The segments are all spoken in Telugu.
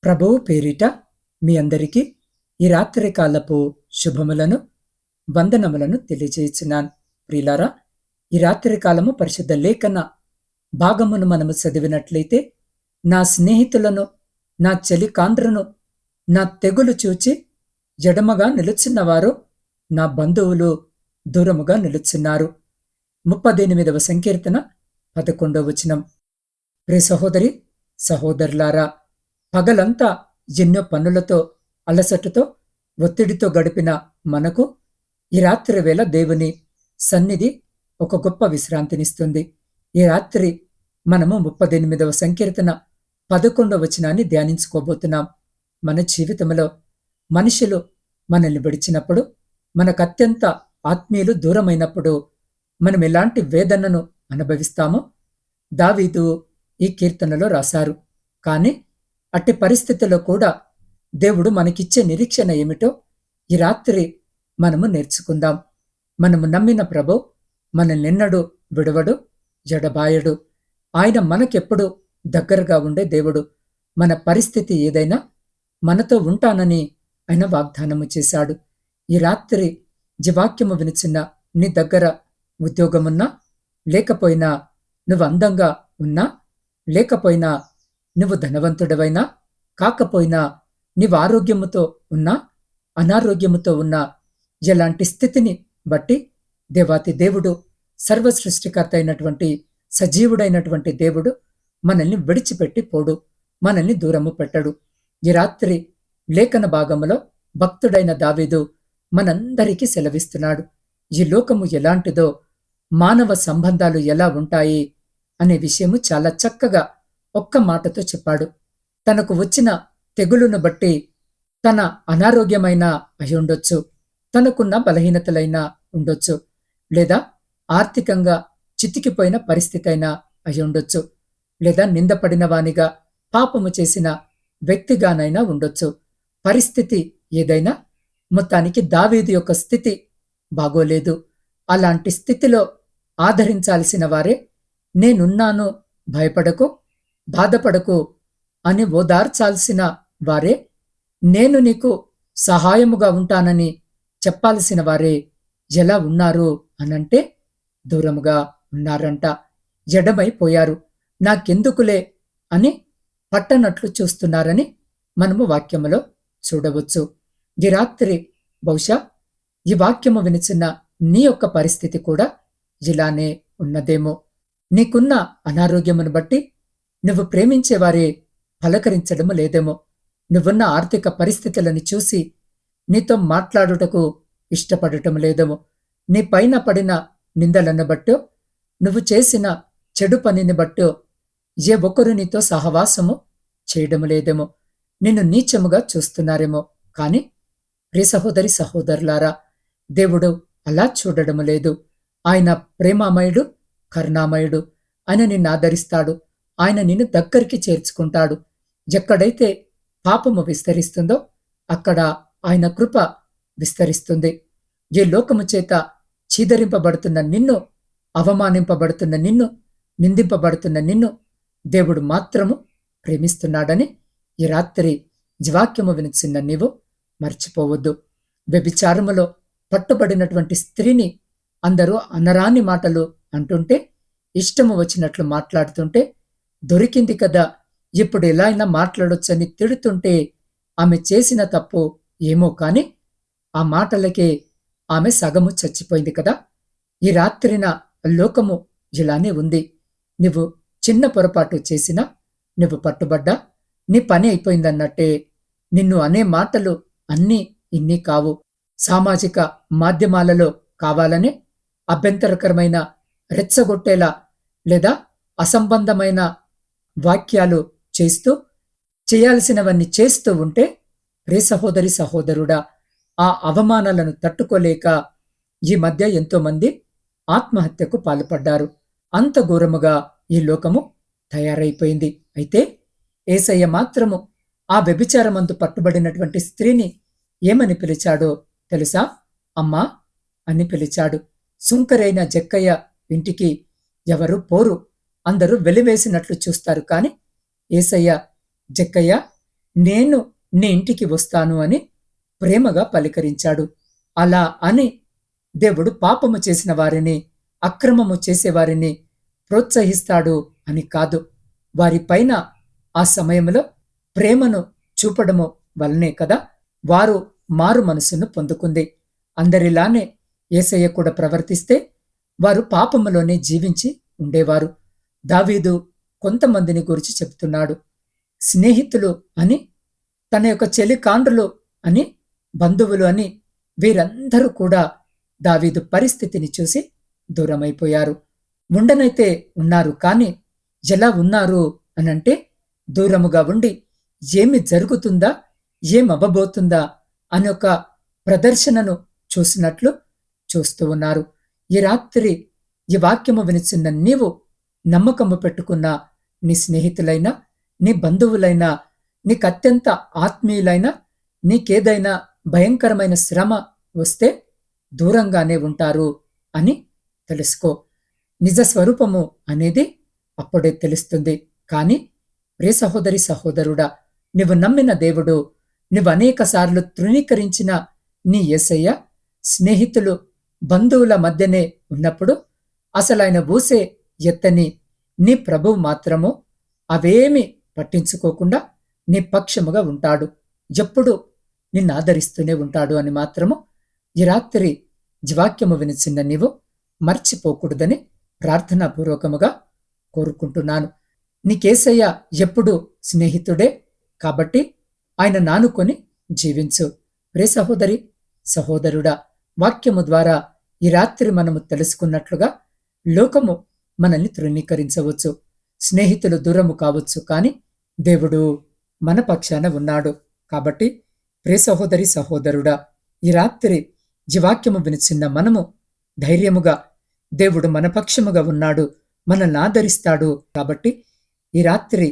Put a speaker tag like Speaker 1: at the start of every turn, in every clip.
Speaker 1: ప్రభువు పేరిట మీ అందరికీ ఈ రాత్రి కాలపు శుభములను వందనములను తెలియజేయుచున్నాను. ప్రియులారా, ఈ రాత్రి కాలము పరిశుద్ధ లేఖన భాగమును మనము చదివినట్లయితే, నా స్నేహితులను, నా చెలికాండ్రను, నా తెగులు చూచి ఎడమగా నిలుచున్నవారు, నా బంధువులు దూరముగా నిలుచున్నారు. 38వ సంకీర్తన 11వ వచనం. ప్రియ సహోదరి సహోదరులారా, పగలంతా ఎన్నో పనులతో, అలసటతో, ఒత్తిడితో గడిపిన మనకు ఈ రాత్రి వేళ దేవుని సన్నిధి ఒక గొప్ప విశ్రాంతినిస్తుంది. ఈ రాత్రి మనము 38వ సంకీర్తన 11వ వచనాన్ని ధ్యానించుకోబోతున్నాం. మన జీవితంలో మనుషులు మనల్ని విడిచినప్పుడు, మనకు అత్యంత ఆత్మీయులు దూరమైనప్పుడు మనం ఎలాంటి వేదనను అనుభవిస్తామో దావీదు ఈ కీర్తనలో రాశారు. కానీ అట్టి పరిస్థితుల్లో కూడా దేవుడు మనకిచ్చే నిరీక్షణ ఏమిటో ఈ రాత్రి మనము నేర్చుకుందాం. మనము నమ్మిన ప్రభు మనల్నెన్నడూ విడవడు, జడబాయడు. ఆయన మనకెప్పుడు దగ్గరగా ఉండే దేవుడు. మన పరిస్థితి ఏదైనా మనతో ఉంటానని ఆయన వాగ్దానము చేశాడు. ఈ రాత్రి జీవాక్యము వినిచిన్న నీ దగ్గర ఉద్యోగమున్నా, లేకపోయినా నువ్వు అందంగా ఉన్నా, లేకపోయినా నువ్వు ధనవంతుడవైనా, కాకపోయినా నీవు ఆరోగ్యముతో ఉన్నా, అనారోగ్యముతో ఉన్నా, ఎలాంటి స్థితిని బట్టి దేవాతి దేవుడు, సర్వ సృష్టికర్త అయినటువంటి సజీవుడైనటువంటి దేవుడు మనల్ని విడిచిపెట్టి పోడు, మనల్ని దూరము పెట్టడు. ఈ రాత్రి లేఖన భాగములో భక్తుడైన దావీదు మనందరికీ సెలవిస్తున్నాడు. ఈ లోకము ఎలాంటిదో, మానవ సంబంధాలు ఎలా ఉంటాయి అనే విషయము చాలా చక్కగా ఒక్క మాటతో చెప్పాడు. తనకు వచ్చిన తెగులును బట్టి తన అనారోగ్యమైన అయి ఉండొచ్చు, తనకున్న బలహీనతలైన ఉండొచ్చు, లేదా ఆర్థికంగా చితికిపోయిన పరిస్థితి అయినా అయి ఉండొచ్చు, లేదా నిందపడిన వానిగా, పాపము చేసిన వ్యక్తిగానైనా ఉండొచ్చు. పరిస్థితి ఏదైనా మొత్తానికి దావీదు యొక్క స్థితి బాగోలేదు. అలాంటి స్థితిలో ఆదరించాల్సిన వారే, నేనున్నాను, భయపడకు, బాధపడకు అని ఓదార్చాల్సిన వారే, నేను నీకు సహాయముగా ఉంటానని చెప్పాల్సిన వారే ఎలా ఉన్నారు అనంటే దూరముగా ఉన్నారంట. ఎడమైపోయారు, నాకెందుకులే అని పట్టనట్లు చూస్తున్నారని మనము వాక్యములో చూడవచ్చు. ఈ రాత్రి బహుశా ఈ వాక్యము వినిచిన నీ యొక్క పరిస్థితి కూడా ఇలానే ఉన్నదేమో. నీకున్న అనారోగ్యమును బట్టి నువ్వు ప్రేమించేవారే పలకరించడము లేదేమో. నువ్వున్న ఆర్థిక పరిస్థితులను చూసి నీతో మాట్లాడుటకు ఇష్టపడటం లేదేమో. నీ పైన పడిన నిందలను బట్టో, నువ్వు చేసిన చెడు పనిని బట్టో ఏ ఒక్కరు నీతో సహవాసము చేయడము లేదేమో. నిన్ను నీచముగా చూస్తున్నారేమో. కానీ ప్రియ సహోదరి సహోదరులారా, దేవుడు అలా చూడడము లేదు. ఆయన ప్రేమామయుడు, కరుణామయుడు. ఆయన నిన్ను ఆదరిస్తాడు. ఆయన నిన్ను దగ్గరికి చేర్చుకుంటాడు. ఎక్కడైతే పాపము విస్తరిస్తుందో అక్కడ ఆయన కృప విస్తరిస్తుంది. ఈ లోకము చేత చీదరింపబడుతున్న నిన్ను, అవమానింపబడుతున్న నిన్ను, నిందింపబడుతున్న నిన్ను దేవుడు మాత్రము ప్రేమిస్తున్నాడని ఈ రాత్రి జీవాక్యము వినిచిన్న నీవు మర్చిపోవద్దు. వ్యభిచారములో పట్టుబడినటువంటి స్త్రీని అందరూ అనరాని మాటలు అంటుంటే, ఇష్టము వచ్చినట్లు మాట్లాడుతుంటే, దొరికింది కదా, ఇప్పుడు ఎలా అయినా మాట్లాడొచ్చని తిడుతుంటే ఆమె చేసిన తప్పు ఏమో కాని ఆ మాటలకే ఆమె సగము చచ్చిపోయింది కదా. ఈ రాత్రిన లోకము ఇలానే ఉంది. నువ్వు చిన్న పొరపాటు చేసినా, నువ్వు పట్టుబడ్డా నీ పని అయిపోయిందన్నట్టే. నిన్ను అనే మాటలు అన్నీ ఇన్ని కావు. సామాజిక మాధ్యమాలలో కావాలని అభ్యంతరకరమైన, రెచ్చగొట్టేలా లేదా అసంబంధమైన వాక్యాలు చేస్తూ, చేయాల్సినవన్నీ చేస్తూ ఉంటే, ప్రియ సహోదరి సహోదరుడా, ఆ అవమానాలను తట్టుకోలేక ఈ మధ్య ఎంతోమంది ఆత్మహత్యకు పాల్పడ్డారు. అంత ఘోరముగా ఈ లోకము తయారైపోయింది. అయితే యేసయ్య మాత్రము ఆ వ్యభిచారమందు పట్టుబడినటువంటి స్త్రీని ఏమని పిలిచాడో తెలుసా? అమ్మా అని పిలిచాడు. సుంకరైన జక్కయ్య ఇంటికి ఎవరు పోరు, అందరూ వెలివేసినట్లు చూస్తారు. కాని యేసయ్య, జక్కయ్య, నేను నీ ఇంటికి వస్తాను అని ప్రేమగా పలికరించాడు. అలా అని దేవుడు పాపము చేసిన వారిని, అక్రమము చేసేవారిని ప్రోత్సహిస్తాడు అని కాదు. వారిపైన ఆ సమయంలో ప్రేమను చూపడము వల్లనే కదా వారు మారు మనసును పొందుకుంది. అందరిలానే యేసయ్య కూడా ప్రవర్తిస్తే వారు పాపములోనే జీవించి ఉండేవారు. దావీదు కొంతమందిని గురించి చెప్తున్నాడు. స్నేహితులు అని, తన యొక్క చెలికాండ్రులు అని, బంధువులు అని, వీరందరూ కూడా దావీదు పరిస్థితిని చూసి దూరమైపోయారు. ఉండనైతే ఉన్నారు, కానీ ఎలా ఉన్నారు అనంటే దూరముగా ఉండి ఏమి జరుగుతుందా, ఏమవ్వబోతుందా అని ఒక ప్రదర్శనను చూసినట్లు చూస్తూ ఉన్నారు. ఈ రాత్రి ఈ వాక్యము వినిచున్న నీవు నమ్మకము పెట్టుకున్న నీ స్నేహితులైనా, నీ బంధువులైనా, నీకత్యంత ఆత్మీయులైనా, నీకేదైనా భయంకరమైన శ్రమ వస్తే దూరంగానే ఉంటారు అని తెలుసుకో. నిజ స్వరూపము అనేది అప్పుడే తెలుస్తుంది. కానీ ప్రియ సహోదరి సహోదరుడా, నువ్వు నమ్మిన దేవుడు, నువ్వు అనేక సార్లు తృణీకరించిన నీ యేసయ్య స్నేహితులు, బంధువుల మధ్యనే ఉన్నప్పుడు అసలైన ఊసే ఎత్తని నీ ప్రభువు మాత్రము అవేమి పట్టించుకోకుండా నీ పక్షముగా ఉంటాడు. ఎప్పుడు నిన్ను ఆదరిస్తూనే ఉంటాడు అని మాత్రము ఈ రాత్రి జీవాక్యము వినిచిన్న నీవు మర్చిపోకూడదని ప్రార్థనాపూర్వకముగా కోరుకుంటున్నాను. నీకేసయ్య ఎప్పుడు స్నేహితుడే కాబట్టి ఆయన నానుకొని జీవించు. రే సహోదరి సహోదరుడా, వాక్యము ద్వారా ఈ రాత్రి మనము తెలుసుకున్నట్లుగా లోకము మనల్ని తృణీకరించవచ్చు, స్నేహితులు దూరము కావచ్చు, కానీ దేవుడు మన పక్షాన ఉన్నాడు. కాబట్టి ప్రే సహోదరి సహోదరుడా, ఈ రాత్రి జీవాక్యము వినిచిన్న మనము ధైర్యముగా దేవుడు మన పక్షముగా ఉన్నాడు, మనల్ని ఆదరిస్తాడు. కాబట్టి ఈ రాత్రి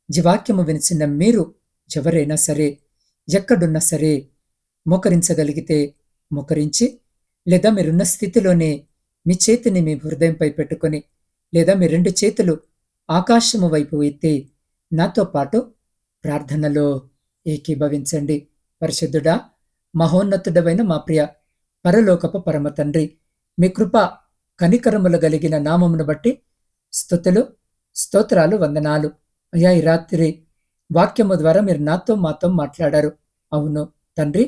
Speaker 1: జీవాక్యము వినిచిన్న మీరు ఎవరైనా సరే, ఎక్కడున్నా సరే, మోకరించగలిగితే మోకరించి, లేదా మీరున్న స్థితిలోనే మీ చేతిని మీ హృదయంపై పెట్టుకొని, లేదా మీ 2 చేతులు ఆకాశము వైపు ఎత్తి నాతో పాటు ప్రార్థనలో ఏకీభవించండి. పరిశుద్ధుడా, మహోన్నతుడవైన మా ప్రియ పరలోకపు పరమ తండ్రి, మీ కృప కనికరములు కలిగిన నామమును బట్టి స్తుతులు, స్తోత్రాలు, వందనాలు. అయ్యా, ఈ రాత్రి వాక్యము ద్వారా మీరు నాతో మాతో మాట్లాడారు. అవును తండ్రి,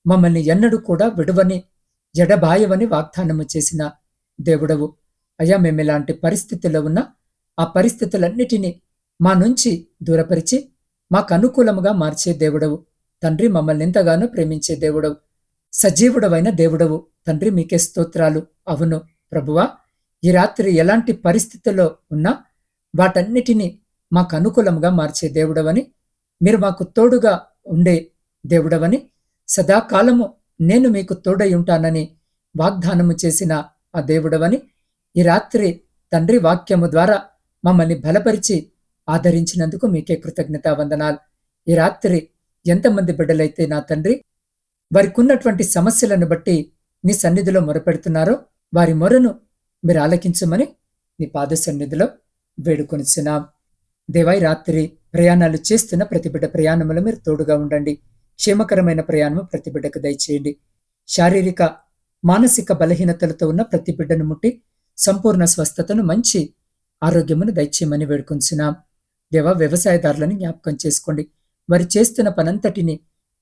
Speaker 1: మమ్మల్ని ఎన్నడూ కూడా విడువని, ఎడబాయవని వాగ్దానము చేసిన దేవుడవు. అయ్యా, మేము ఇలాంటి పరిస్థితుల్లో ఉన్న ఆ పరిస్థితులన్నిటినీ మా నుంచి దూరపరిచి మాకు అనుకూలముగా మార్చే దేవుడవు తండ్రి. మమ్మల్ని ఎంతగానో ప్రేమించే దేవుడవు, సజీవుడవైన దేవుడవు తండ్రి. మీకే స్తోత్రాలు. అవును ప్రభువా, ఈ రాత్రి ఎలాంటి పరిస్థితుల్లో ఉన్నా వాటన్నిటినీ మాకు అనుకూలంగా మార్చే దేవుడవని, మీరు మాకు తోడుగా ఉండే దేవుడవని, సదాకాలము నేను మీకు తోడై ఉంటానని వాగ్దానము చేసిన ఆ దేవుడవని, ఈ రాత్రి తండ్రి వాక్యము ద్వారా మమ్మల్ని బలపరిచి ఆదరించినందుకు మీకే కృతజ్ఞతా వందనాలు. ఈ రాత్రి ఎంతమంది బిడ్డలైతే నా తండ్రి వారికి ఉన్నటువంటి సమస్యలను బట్టి నీ సన్నిధిలో మొరపెడుతున్నారో వారి మొరను మీరు ఆలకించమని నీ పాద సన్నిధిలో వేడుకొనిచున్నాం. దేవాయి, రాత్రి ప్రయాణాలు చేస్తున్న ప్రతి బిడ్డ ప్రయాణంలో మీరు తోడుగా ఉండండి. క్షేమకరమైన ప్రయాణము ప్రతి బిడ్డకు దయచేయండి. శారీరక మానసిక బలహీనతలతో ఉన్న ప్రతి బిడ్డను ముట్టి సంపూర్ణ స్వస్థతను, మంచి ఆరోగ్యమును దయచేయమని వేడుకొంచున్నాం. దేవా, వ్యవసాయదారులను జ్ఞాపకం చేసుకోండి. వారు చేస్తున్న పనంతటిని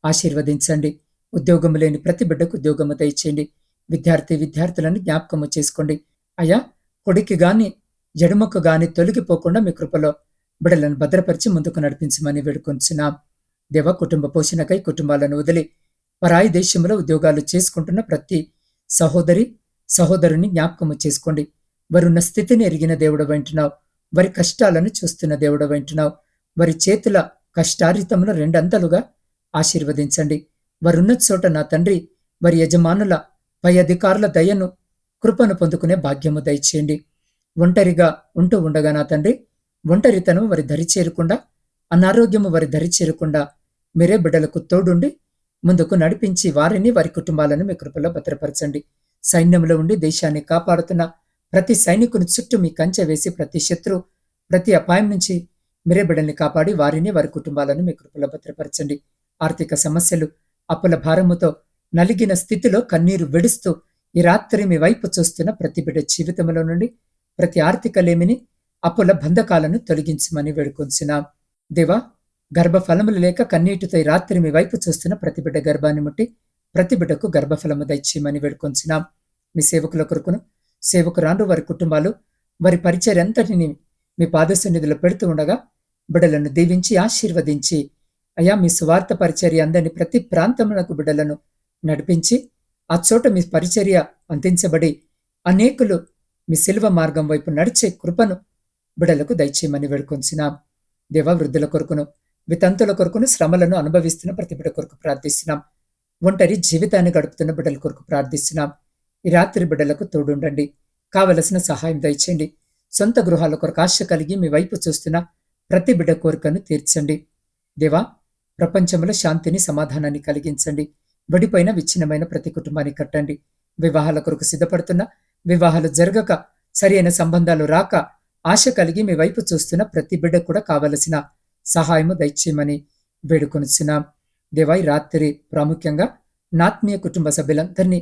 Speaker 1: ఆశీర్వదించండి. ఉద్యోగము లేని ప్రతి బిడ్డకు ఉద్యోగము దయచేయండి. విద్యార్థులను జ్ఞాపకము చేసుకోండి. అయ్యా, కొడికి గాని ఎడమకు గాని తొలగిపోకుండా మీ కృపలో బిడ్డలను భద్రపరిచి ముందుకు నడిపించమని వేడుకొంచున్నాం. దేవ, కుటుంబ పోషణకై కుటుంబాలను వదిలి పరాయి దేశంలో ఉద్యోగాలు చేసుకుంటున్న ప్రతి సహోదరి సహోదరుని జ్ఞాపకము చేసుకోండి. వారున్న స్థితిని ఎరిగిన దేవుడు వింటున్నావు. వారి కష్టాలను చూస్తున్న దేవుడు వింటున్నావు. వారి చేతుల కష్టారితమును 2 అంతలుగా ఆశీర్వదించండి. వారున్న చోట నా తండ్రి వారి యజమానుల పై అధికారుల దయను, కృపను పొందుకునే భాగ్యము దయచేయండి. ఒంటరిగా ఉంటూ ఉండగా నా తండ్రి ఒంటరితనం వారి దరి చేరకుండా, అనారోగ్యము వారి దరి చేరకుండా మీరే బిడ్డలకు తోడుండి ముందుకు నడిపించి వారిని, వారి కుటుంబాలను మీ కృపలో భద్రపరచండి. సైన్యంలో ఉండి దేశాన్ని కాపాడుతున్న ప్రతి సైనికుని చుట్టూ మీ కంచె వేసి ప్రతి శత్రు, ప్రతి అపాయం నుంచి మీరే బిడ్డల్ని కాపాడి వారిని వారి కుటుంబాలను మీ కృపలో భద్రపరచండి. ఆర్థిక సమస్యలు, అప్పుల భారముతో నలిగిన స్థితిలో కన్నీరు విడుస్తూ ఈ రాత్రి మీ వైపు చూస్తున్న ప్రతి బిడ్డ జీవితంలో నుండి ప్రతి ఆర్థిక లేమిని, అప్పుల బంధకాలను తొలగించమని వేడుకొంచున్నాం. దేవా, గర్భఫలములు లేక కన్నీటితో ఈ రాత్రి మీ వైపు చూస్తున్న ప్రతి బిడ్డ గర్భాన్ని ముట్టి ప్రతి బిడ్డకు గర్భఫలము దయచేయమని వేడుకొంచున్నాం. మీ సేవకుల కొరకును, సేవకురాండ్రు వారి కుటుంబాలు, వారి పరిచర్య అంతటిని మీ పాద సన్నిధిలో పెడుతూ ఉండగా బిడ్డలను దీవించి ఆశీర్వదించి అయా మీ సువార్త పరిచర్య అందరిని ప్రతి ప్రాంతమునకు బిడ్డలను నడిపించి ఆ చోట మీ పరిచర్య అందించబడి అనేకులు మీ శిల్వ మార్గం వైపు నడిచే కృపను బిడ్డలకు దయచేయమని వేడుకొంచున్నాం. దేవ, వృద్ధుల కొరకును, వితంతుల కొరకును, శ్రమలను అనుభవిస్తున్న ప్రతి బిడ్డ కొరకు ప్రార్థిస్తున్నాం. ఒంటరి జీవితాన్ని గడుపుతున్న బిడ్డల కొరకు ప్రార్థిస్తున్నాం. ఈ రాత్రి బిడ్డలకు తోడుండండి, కావలసిన సహాయం దయచేయండి. సొంత గృహాల కొరకు ఆశ కలిగి మీ వైపు చూస్తున్న ప్రతి బిడ్డ కోరికను తీర్చండి. దేవా, ప్రపంచంలో శాంతిని, సమాధానాన్ని కలిగించండి. విడిపోయిన విచ్ఛిన్నమైన ప్రతి కుటుంబాన్ని కట్టండి. వివాహాల కొరకు సిద్ధపడుతున్న, వివాహాలు జరగక, సరి అయిన సంబంధాలు రాక ఆశ కలిగి మీ వైపు చూస్తున్న ప్రతి బిడ్డ కూడా కావలసిన సహాయము దయచేయమని వేడుకొనిచున్నాం. దేవా, ఈ రాత్రి ప్రాముఖ్యంగా నాత్మీయ కుటుంబ సభ్యులందరినీ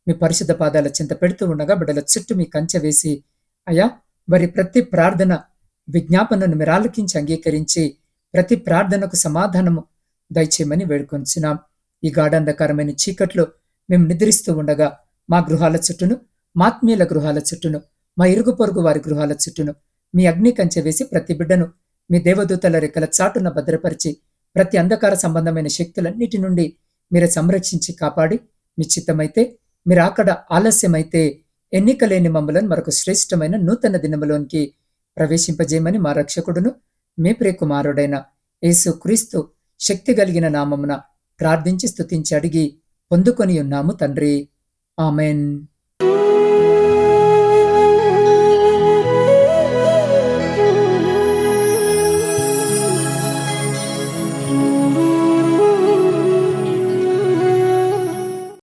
Speaker 1: మీ పరిశుద్ధ పాదాల చింత పెడుతూ ఉండగా బిడ్డల చుట్టూ మీ కంచె వేసి అయా వారి ప్రతి ప్రార్థన విజ్ఞాపనను మీరు ఆలకించి అంగీకరించి ప్రతి ప్రార్థనకు సమాధానము దయచేయమని వేడుకొంచున్నాం. ఈ గాఢాంధకారమైన చీకట్లో మేము నిద్రిస్తూ ఉండగా మా గృహాల చుట్టూను, మాత్మీయుల గృహాల చుట్టూను, మా ఇరుగు పొరుగు వారి గృహాల చుట్టూను మీ అగ్ని కంచె వేసి ప్రతి బిడ్డను మీ దేవదూతల రెక్కల చాటున భద్రపరిచి ప్రతి అంధకార సంబంధమైన శక్తులన్నిటి నుండి మీరు సంరక్షించి కాపాడి మీ చిత్తమైతే, మీరు అక్కడ ఆలస్యమైతే ఎన్నికలేని మమ్మలను మరొక శ్రేష్టమైన నూతన దినములోనికి ప్రవేశింపజేయమని మా రక్షకుడును మీ ప్రియకుమారుడైన యేసు క్రీస్తు శక్తి కలిగిన నామమున ప్రార్థించి స్తుతించి అడిగి పొందుకొని ఉన్నాము తండ్రి. ఆమెన్.